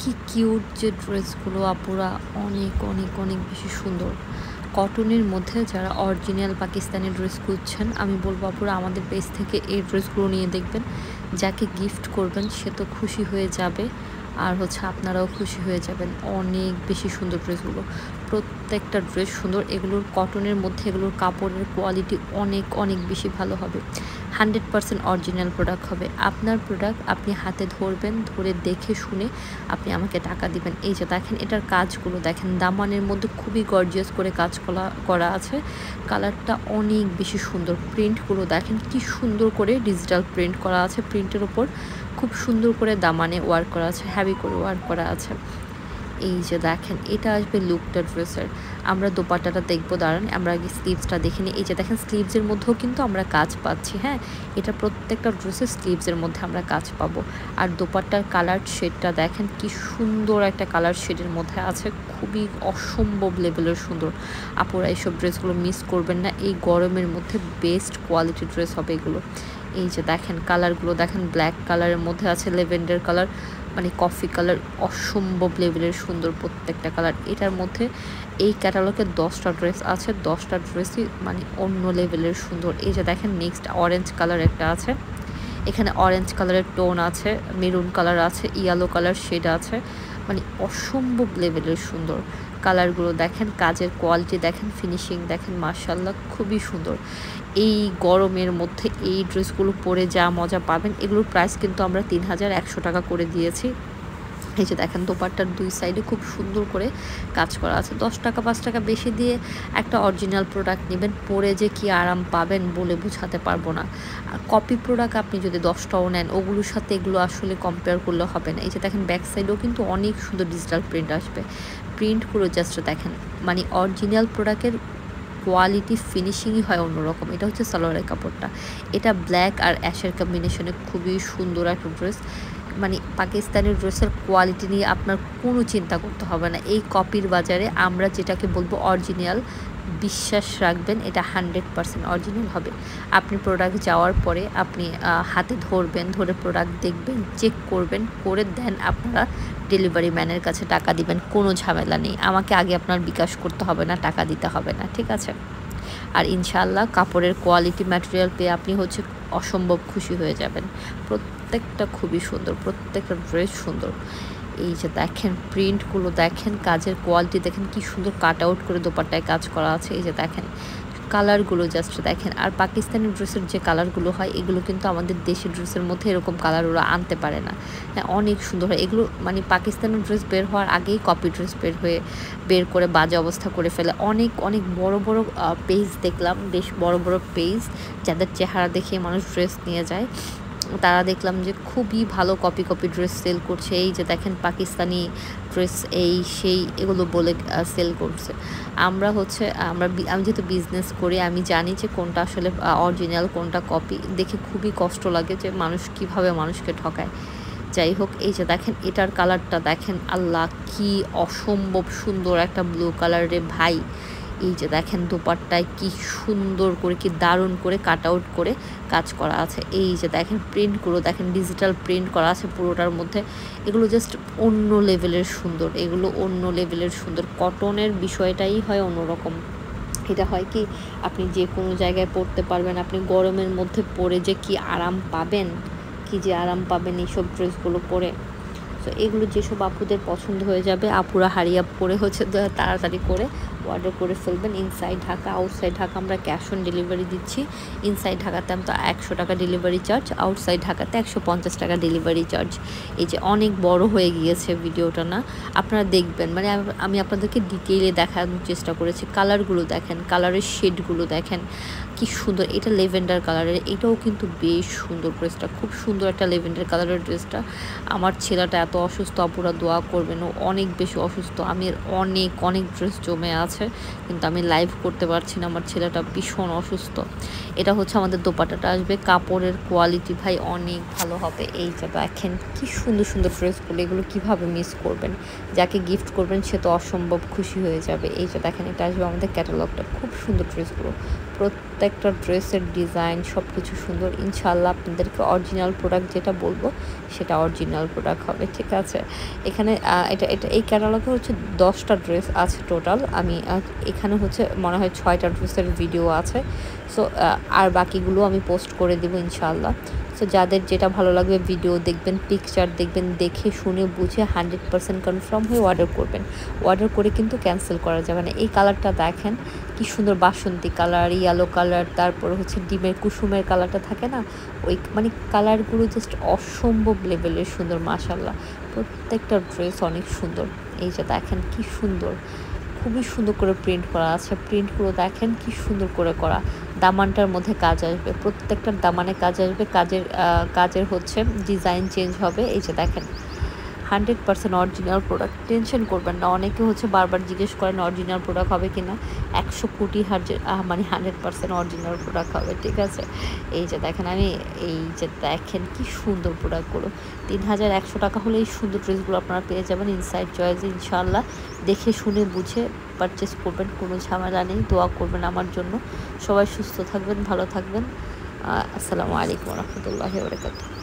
কি কিউট যে ড্রেসগুলো আপুরা, অনেক অনেক অনেক বেশি সুন্দর। কটনের মধ্যে যারা অরিজিনাল পাকিস্তানি ড্রেস খুঁজছেন, আমি বলবো আপুরা আমাদের পেজ থেকে এই ড্রেসগুলো নিয়ে দেখবেন। যাকে গিফট করবেন সে তো খুশি হয়ে যাবে, আর আপনারাও খুশি হয়ে যাবেন। অনেক বেশি সুন্দর ড্রেসগুলো, প্রত্যেকটা ড্রেস সুন্দর। এগুলোর কটনের মধ্যে এগুলোর কাপড়ের কোয়ালিটি অনেক অনেক বেশি ভালো হবে। 100% অরিজিনাল প্রোডাক্ট হবে। আপনার প্রোডাক্ট আপনি হাতে ধরবেন, ধরে দেখে শুনে আপনি আমাকে টাকা দিবেন। এই যে দেখেন এটার কাজগুলো দেখেন, দামানের মধ্যে খুবই গর্জিয়াস করে কাজ করা আছে। কালারটা অনেক বেশি সুন্দর। প্রিন্টগুলো দেখেন কি সুন্দর করে ডিজিটাল প্রিন্ট করা আছে। প্রিন্টের ওপর খুব সুন্দর করে দামানে ওয়ার্ক করা আছে, হ্যাভি করে ওয়ার্ক করা আছে। এই যে দেখেন এটা আসবে লুকটা ড্রেসের। আমরা দোপাট্টাটা দেখবো, দাঁড়ান আমরা আগে স্লিভসটা দেখে নিই। এই যে দেখেন স্লিভসের মধ্যেও কিন্তু আমরা কাজ পাচ্ছি। হ্যাঁ, এটা প্রত্যেকটা ড্রেসের স্লিভসের মধ্যে আমরা কাজ পাবো। আর দোপাট্টার কালার শেডটা দেখেন কি সুন্দর একটা কালার শেডের মধ্যে আছে, খুবই অসম্ভব লেভেলের সুন্দর। আপুরা এইসব ড্রেসগুলো মিস করবেন না, এই গরমের মধ্যে বেস্ট কোয়ালিটির ড্রেস হবে এগুলো। এই যে দেখেন কালারগুলো দেখেন, ব্ল্যাক কালারের মধ্যে আছে ল্যাভেন্ডার কালার, মানে কফি কালার, অসম্ভব লেভেলের সুন্দর প্রত্যেকটা কালার। এটার মধ্যে এই ক্যাটালগে 10টা ড্রেস আছে, 10টা ড্রেসই মানে অন্য লেভেলের সুন্দর। এই যে দেখেন নেক্সট অরেঞ্জ কালার একটা আছে, এখানে অরেঞ্জ কালারের টোন আছে, মেরুন কালার আছে, ইয়েলো কালার শেড আছে, মানে অসম্ভব লেভেলের সুন্দর। কালারগুলো দেখেন, কাজের কোয়ালিটি দেখেন, ফিনিশিং দেখেন, মাশাআল্লাহ খুবই সুন্দর। এই গরমের মধ্যে এই ড্রেসগুলো পরে যা মজা পাবেন। এগুলোর প্রাইস কিন্তু আমরা 3100 টাকা করে দিয়েছি। এই যে দেখেন দোপাট্টার দুই সাইডে খুব সুন্দর করে কাজ করা আছে। 10 টাকা 5 টাকা বেশি দিয়ে একটা অরিজিনাল প্রোডাক্ট নেবেন, পরে যে কি আরাম পাবেন বলে বোঝাতে পারবো না। আর কপি প্রোডাক্ট আপনি যদি 10টাও নেন, ওগুলোর সাথে এগুলো আসলে কম্পেয়ার করলে হবে না। এই যে দেখেন ব্যাক সাইডেও কিন্তু অনেক সুন্দর ডিজিটাল প্রিন্ট আসবে। প্রিন্টগুলো জাস্ট দেখেন, মানে অরিজিনাল প্রোডাক্টের কোয়ালিটি ফিনিশিংই হয় অন্যরকম। এটা হচ্ছে সালোয়ারের কাপড়টা, এটা ব্ল্যাক আর অ্যাশের কম্বিনেশনে খুবই সুন্দর একটা ড্রেস। মানে পাকিস্তানি ড্রেসের কোয়ালিটি নিয়ে আপনার কোনো চিন্তা করতে হবে না। এই কপির বাজারে আমরা যেটাকে বলবো অরিজিনাল, বিশ্বাস রাখবেন এটা 100% অরিজিনাল হবে। আপনি প্রোডাক্ট যাওয়ার পরে আপনি হাতে ধরবেন, ধরে প্রোডাক্ট দেখবেন, চেক করবেন, করে দেন আপনারা ডেলিভারি ম্যানের কাছে টাকা দিবেন। কোনো ঝামেলা নেই, আমাকে আগে আপনার বিকাশ করতে হবে না, টাকা দিতে হবে না, ঠিক আছে? আর ইনশাআল্লাহ কাপড়ের কোয়ালিটি ম্যাটেরিয়াল পেয়ে আপনি অসম্ভব খুশি হয়ে যাবেন। প্রত্যেকটা খুবই সুন্দর, প্রত্যেকটা ড্রেস সুন্দর। এই যে দেখেন প্রিন্টগুলো দেখেন, কাজের কোয়ালিটি দেখেন, কি সুন্দর কাট আউট করে দোপাট্টায় কাজ করা আছে। এই যে দেখেন কালারগুলো জাস্ট দেখেন। আর পাকিস্তানি ড্রেসের যে কালারগুলো হয়, এগুলো কিন্তু আমাদের দেশের ড্রেসের মধ্যে এরকম কালার ওরা আনতে পারে না। হ্যাঁ, অনেক সুন্দর হয় এগুলো। মানে পাকিস্তানি ড্রেস বের হওয়ার আগেই কপি ড্রেস বের করে বাজে অবস্থা করে ফেলে। অনেক অনেক বড় বড় পেজ দেখলাম, বেশ বড় বড় পেজ, যাদের চেহারা দেখে মানুষ ড্রেস নিয়ে যায়। তারা দেখলাম যে খুবই ভালো কপি ড্রেস সেল করছে। এই যে দেখেন পাকিস্তানি ড্রেস এই সেই এগুলো বলে সেল করছে। আমি যেহেতু বিজনেস করি, আমি জানি যে কোনটা আসলে অরিজিনাল কোনটা কপি। দেখে খুবই কষ্ট লাগে যে মানুষ কিভাবে মানুষকে ঠকায়। যাই হোক, এই যে দেখেন এটার কালারটা দেখেন, আল্লাহ কি অসম্ভব সুন্দর একটা ব্লু কালারের ভাই। এই যে দেখেন দোপাট্টায় কি সুন্দর করে, কি দারুণ করে কাট আউট করে কাজ করা আছে। এই যে দেখেন প্রিন্টগুলো দেখেন, ডিজিটাল প্রিন্ট করা আছে পুরোটার মধ্যে। এগুলো জাস্ট অন্য লেভেলের সুন্দর, এগুলো অন্য লেভেলের সুন্দর। কটনের বিষয়টাই হয় অন্যরকম। এটা হয় কি, আপনি যে কোনো জায়গায় পরতে পারবেন। আপনি গরমের মধ্যে পরে যে কি আরাম পাবেন, কি যে আরাম পাবেন এইসব ড্রেসগুলো পরে। তো এগুলো যেসব আপুদের পছন্দ হয়ে যাবে, আপুরা হারিয়া পরে তাড়াতাড়ি করে অর্ডার করে ফেলবেন। ইনসাইড ঢাকা, আউটসাইড ঢাকা আমরা ক্যাশ অন ডেলিভারি দিচ্ছি। ইনসাইড ঢাকাতে আমরা 100 টাকা ডেলিভারি চার্জ, আউটসাইড ঢাকাতে 150 টাকা ডেলিভারি চার্জ। এই যে অনেক বড় হয়ে গিয়েছে ভিডিওটা, না আপনারা দেখবেন, মানে আমি আপনাদেরকে ডিটেইলে দেখানোর চেষ্টা করেছি। কালারগুলো দেখেন, কালারের শেডগুলো দেখেন কি সুন্দর। এটা লেভেন্ডার কালারের, এটাও কিন্তু বেশ সুন্দর ড্রেসটা, খুব সুন্দর একটা লেভেন্ডার কালারের ড্রেসটা। আমার ছেলেটা এত অসুস্থ, আপুরা দোয়া করবেন, ও অনেক বেশি অসুস্থ। আমি অনেক অনেক ড্রেস জমে আছে, কিন্তু আমি লাইভ করতে পারছি না, আমার ছেলেটা ভীষণ অসুস্থ। এটা হচ্ছে আমাদের দোপাট্টাটা আসবে, কাপড়ের কোয়ালিটি ভাই অনেক ভালো হবে। এই যে দেখেন কি সুন্দর সুন্দর ড্রেসগুলো, এগুলো কিভাবে মিস করবেন। যাকে গিফট করবেন সে তো অসম্ভব খুশি হয়ে যাবে। এই যে দেখেন এটা আসবে আমাদের ক্যাটালগটা, খুব সুন্দর ড্রেসগুলো প্রত্যেক প্রত্যেকটা ড্রেসের ডিজাইন সব কিছু সুন্দর। ইনশাআল্লাহ আপনাদেরকে অরিজিনাল প্রোডাক্ট যেটা বলবো সেটা অরিজিনাল প্রোডাক্ট হবে, ঠিক আছে। এখানে এটা এটা এই ক্যাটালগে হচ্ছে 10টা ড্রেস আছে টোটাল। আমি এখানে হচ্ছে মনে হয় 6টা ড্রেসের ভিডিও আছে। সো আর বাকিগুলো আমি পোস্ট করে দেবো ইনশাআল্লাহ। সো যাদের যেটা ভালো লাগবে ভিডিও দেখবেন, পিকচার দেখবেন, দেখে শুনে বুঝে 100% কনফার্ম হয়ে অর্ডার করবেন। অর্ডার করে কিন্তু ক্যান্সেল করা যাবে না। এই কালারটা দেখেন কি সুন্দর, বাসন্তী কালার, ইয়েলো কালার, তারপর হচ্ছে ডিমের কুসুমের কালারটা থাকে না, ওই মানে কালারগুলো জাস্ট অসম্ভব লেভেলের সুন্দর। মাশাআল্লাহ প্রত্যেকটা ড্রেস অনেক সুন্দর। এই যে দেখেন কি সুন্দর, খুবই সুন্দর করে প্রিন্ট করা আছে। প্রিন্টগুলো দেখেন কি সুন্দর করে করা। দামানটার মধ্যে কাজ আসবে, প্রত্যেকটার দামানে কাজ আসবে। কাজের হচ্ছে ডিজাইন চেঞ্জ হবে। এই যে দেখেন 100% অরিজিনাল প্রোডাক্ট, টেনশন করবেন না। অনেকে হচ্ছে বারবার জিজ্ঞেস করেন অরিজিনাল প্রোডাক্ট হবে কি না। 100 কোটি মানে 100% অরিজিনাল প্রোডাক্ট হবে, ঠিক আছে। এই যে দেখেন এই যে দেখেন কি সুন্দর প্রোডাক্টগুলো। 3100 টাকা হলে এই সুন্দর ড্রেসগুলো আপনারা পেয়ে যাবেন ইনসাইড চয়েসে। ইনশাআল্লাহ দেখে শুনে বুঝে পারচেস করবেন, কোনো ঝামেলা নেই। দোয়া করবেন আমার জন্য। সবাই সুস্থ থাকবেন, ভালো থাকবেন। আসসালামু আলাইকুম ওয়া রাহমাতুল্লাহি ওয়া বারাকাতুহু।